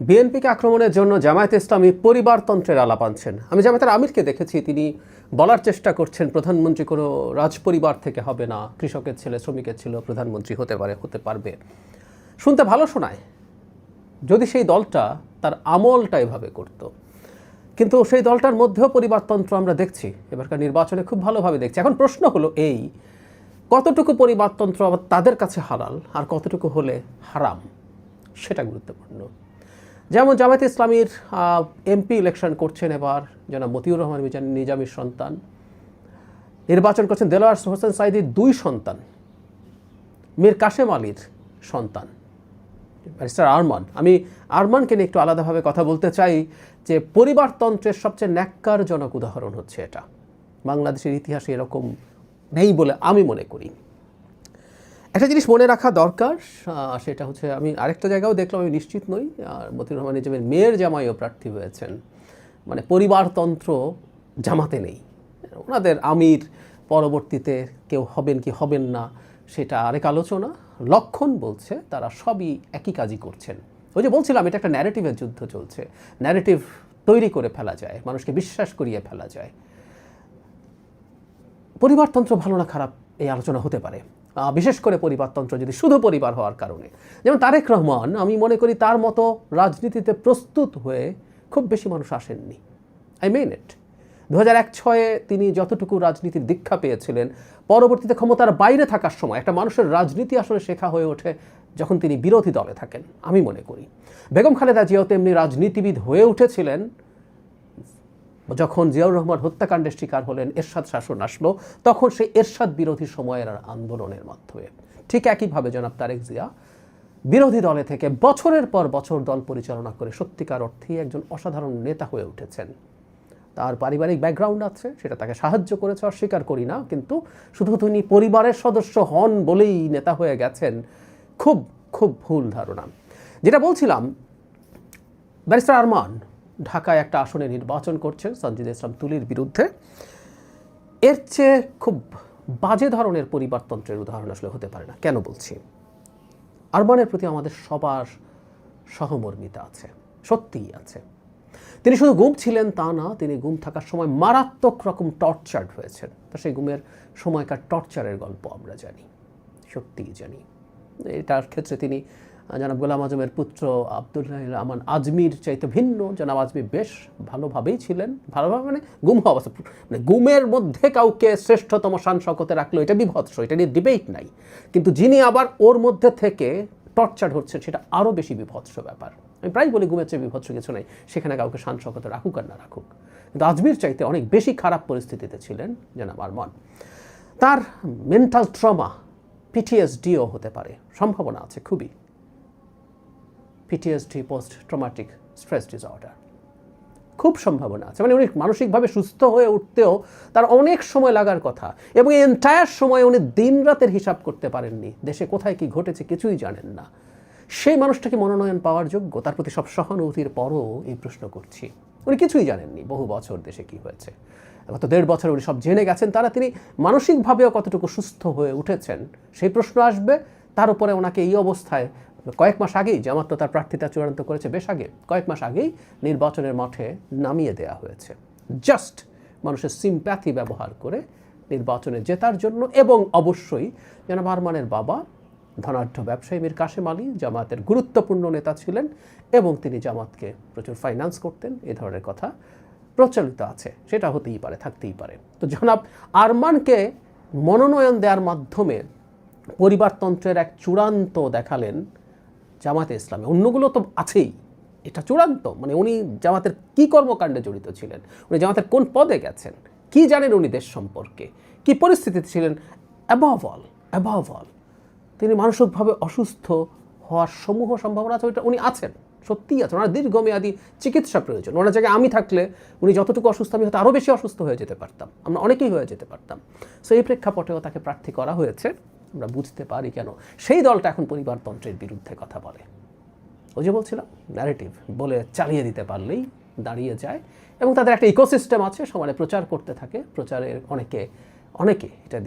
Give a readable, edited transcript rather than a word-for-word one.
বিএনপিকে আক্রমণের জন্য জামায়াতে ইসলামী পরিবারতন্ত্রের আলাপ আনছেন। আমি জামায়াতের আমিরকে দেখেছি, তিনি বলার চেষ্টা করছেন প্রধানমন্ত্রী কোনো রাজপরিবার থেকে হবে না, কৃষকের ছেলে শ্রমিকের ছেলে প্রধানমন্ত্রী হতে পারবে। শুনতে ভালো শোনায় যদি সেই দলটা তার আমলটা এভাবে করত, কিন্তু সেই দলটার মধ্যেও পরিবারতন্ত্র আমরা দেখছি, এবারকার নির্বাচনে খুব ভালোভাবে দেখছি। এখন প্রশ্ন হলো এই, কতটুকু পরিবারতন্ত্র আবার তাদের কাছে হালাল আর কতটুকু হলে হারাম, সেটা গুরুত্বপূর্ণ। যেমন জামায়াতে ইসলামীর এমপি ইলেকশন করছেন এবার জনাব মতিউর রহমান নিজামীর সন্তান, নির্বাচন করছেন দেলোয়ার হোসেন সাঈদীর 2 সন্তান, মীর কাশেম আলীর সন্তান ব্যারিস্টার আরমান। আমি আরমানকে নিয়ে একটু আলাদাভাবে কথা বলতে চাই যে পরিবারতন্ত্রের সবচেয়ে ন্যাক্কারজনক উদাহরণ হচ্ছে এটা। বাংলাদেশের ইতিহাসে এরকম নেই বলে আমি মনে করি। একটা জিনিস মনে রাখা দরকার, সেটা হচ্ছে, আমি আরেকটা জায়গাও দেখলাম, আমি নিশ্চিত নই, আর মতিউর রহমান নিজামের মেয়ের জামাইও প্রার্থী হয়েছেন। মানে পরিবারতন্ত্র জামাতে নেই, ওনাদের আমির পরবর্তীতে কেউ হবেন কি হবেন না সেটা আরেক আলোচনা। লক্ষণ বলছে তারা সবই একই কাজই করছেন। ওই যে বলছিলাম, এটা একটা ন্যারেটিভের যুদ্ধ চলছে, ন্যারেটিভ তৈরি করে ফেলা যায়, মানুষকে বিশ্বাস করিয়ে ফেলা যায়। পরিবারতন্ত্র ভালো না খারাপ এই আলোচনা হতে পারে, বিশেষ করে পরিবারতন্ত্র যদি শুধু পরিবার হওয়ার কারণে। যেমন তারেক রহমান, আমি মনে করি তার মতো রাজনীতিতে প্রস্তুত হয়ে খুব বেশি মানুষ আসেননি। আই মেন ইট। 2001-06 তিনি যতটুকু রাজনীতির দীক্ষা পেয়েছিলেন, পরবর্তীতে ক্ষমতার বাইরে থাকার সময় একটা মানুষের রাজনীতি আসলে শেখা হয়ে ওঠে যখন তিনি বিরোধী দলে থাকেন, আমি মনে করি। বেগম খালেদা জিয়াও তেমনি রাজনীতিবিদ হয়ে উঠেছিলেন যখন জিয়াউর রহমান হত্যাকাণ্ডের শিকার হলেন, এরশাদ শাসন আসলো, তখন সেই এরশাদ বিরোধী সময়ের আন্দোলনের মাধ্যমে। ঠিক একইভাবে জনাব তারেক জিয়া বিরোধী দলে থেকে বছরের পর বছর দল পরিচালনা করে সত্যিকার অর্থেই একজন অসাধারণ নেতা হয়ে উঠেছেন। তার পারিবারিক ব্যাকগ্রাউন্ড আছে, সেটা তাকে সাহায্য করেছে, অস্বীকার করি না, কিন্তু শুধু তিনি পরিবারের সদস্য হন বলেই নেতা হয়ে গেছেন, খুব খুব ভুল ধারণা। যেটা বলছিলাম, ব্যারিস্টার আরমান ঢাকায় একটা আসনে নির্বাচন করছেন সঞ্জিদা ইসলাম তুলির বিরুদ্ধে। এর চেয়ে খুব বাজে ধরনের পরিবারতন্ত্রের উদাহরণ আসলে হতে পারে না। কেন বলছি? আরমানের প্রতি আমাদের সবার সহমর্মিতা আছে, সত্যিই আছে। তিনি শুধু গুম ছিলেন তা না, তিনি গুম থাকার সময় মারাত্মক রকম টর্চার্ড হয়েছেন। তা সেই গুমের সময়কার টর্চারের গল্প আমরা জানি, সত্যিই জানি। এটার ক্ষেত্রে তিনি জনাব গোলাম আজমের পুত্র আব্দুল্লাহ আমান আজমির চাইতে ভিন্ন। জনাব আজমি বেশ ভালোভাবেই ছিলেন, ভালোভাবে মানে গুম হওয়া অবস্থা, মানে গুমের মধ্যে কাউকে শ্রেষ্ঠতম শান শওকতে রাখলো, এটা বিভৎস, এটা নিয়ে ডিবেট নাই। কিন্তু যিনি আবার ওর মধ্যে থেকে টর্চার হচ্ছেন, সেটা আরও বেশি বিভৎস ব্যাপার। আমি প্রায় বলি গুমের চেয়ে বিভৎস কিছু নেই, সেখানে কাউকে শান শওকতে রাখুক আর না রাখুক। কিন্তু আজমির চাইতে অনেক বেশি খারাপ পরিস্থিতিতে ছিলেন জনাব আরমান। তার মেন্টাল ট্রমা, পিটিএসডিও হতে পারে, সম্ভাবনা আছে খুবই। PTSD, post traumatic stress disorder, খুব সম্ভাবনা আছে। মানে উনি মানসিকভাবে সুস্থ হয়ে উঠতেও তার অনেক সময় লাগার কথা, এবং এই এন্টায়ার সময় উনি দিন রাতের হিসাব করতে পারেননি, দেশে কোথায় কি ঘটেছে কিছুই জানেন না। সেই মানুষটাকে মনোনয়ন পাওয়ার যোগ্য? তার প্রতি সব সহানুভূতির পরও এই প্রশ্ন করছি। উনি কিছুই জানেননি বহু বছর দেশে কি হয়েছে, গত 1.5 বছর উনি সব জেনে গেছেন। তারা তিনি মানসিকভাবেও কতটুকু সুস্থ হয়ে উঠেছেন সেই প্রশ্ন আসবে। তার উপরে ওনাকে এই অবস্থায় কয়েক মাস আগেই, জামাত তো তার প্রার্থিতা চূড়ান্ত করেছে বেশ আগে, কয়েক মাস আগেই নির্বাচনের মাঠে নামিয়ে দেওয়া হয়েছে, জাস্ট মানুষের সিম্প্যাথি ব্যবহার করে নির্বাচনে জেতার জন্য। এবং অবশ্যই জনাব আরমানের বাবা ধনাঢ্য ব্যবসায়ী মীর কাশেম আলী জামাতের গুরুত্বপূর্ণ নেতা ছিলেন, এবং তিনি জামাতকে প্রচুর ফাইন্যান্স করতেন, এ ধরনের কথা প্রচলিত আছে। সেটা হতেই পারে, থাকতেই পারে। তো জনাব আরমানকে মনোনয়ন দেওয়ার মাধ্যমে পরিবারতন্ত্রের এক চূড়ান্ত দেখালেন জামাতে ইসলামী। অন্যগুলো তো আছেই, এটা চূড়ান্ত। মানে উনি জামাতের কী কর্মকাণ্ডে জড়িত ছিলেন, উনি জামাতের কোন পদে গেছেন, কি জানেন উনি দেশ সম্পর্কে, কি পরিস্থিতিতে ছিলেন, অ্যাবভ অল তিনি মানসিকভাবে অসুস্থ হওয়ার সমূহ সম্ভাবনা আছে, ওইটা উনি আছেন, সত্যিই আছেন। ওনার দীর্ঘমেয়াদী চিকিৎসা প্রয়োজন। ওনার জায়গায় আমি থাকলে উনি যতটুকু অসুস্থ, আমি হয়তো আরও বেশি অসুস্থ হয়ে যেতে পারতাম, আমরা অনেকেই হয়ে যেতে পারতাম। সো এই প্রেক্ষাপটেও তাকে প্রার্থী করা হয়েছে। আমরা বুঝতে পারি কেন সেই দলটা এখন পরিবারতন্ত্রের বিরুদ্ধে কথা বলে। ওই যে বলছিলাম, ন্যারেটিভ বলে চালিয়ে দিতে পারলেই দাঁড়িয়ে যায়, এবং তাদের একটা ইকোসিস্টেম আছে, সমানে প্রচার করতে থাকে, প্রচারের অনেকে এটা দিয়ে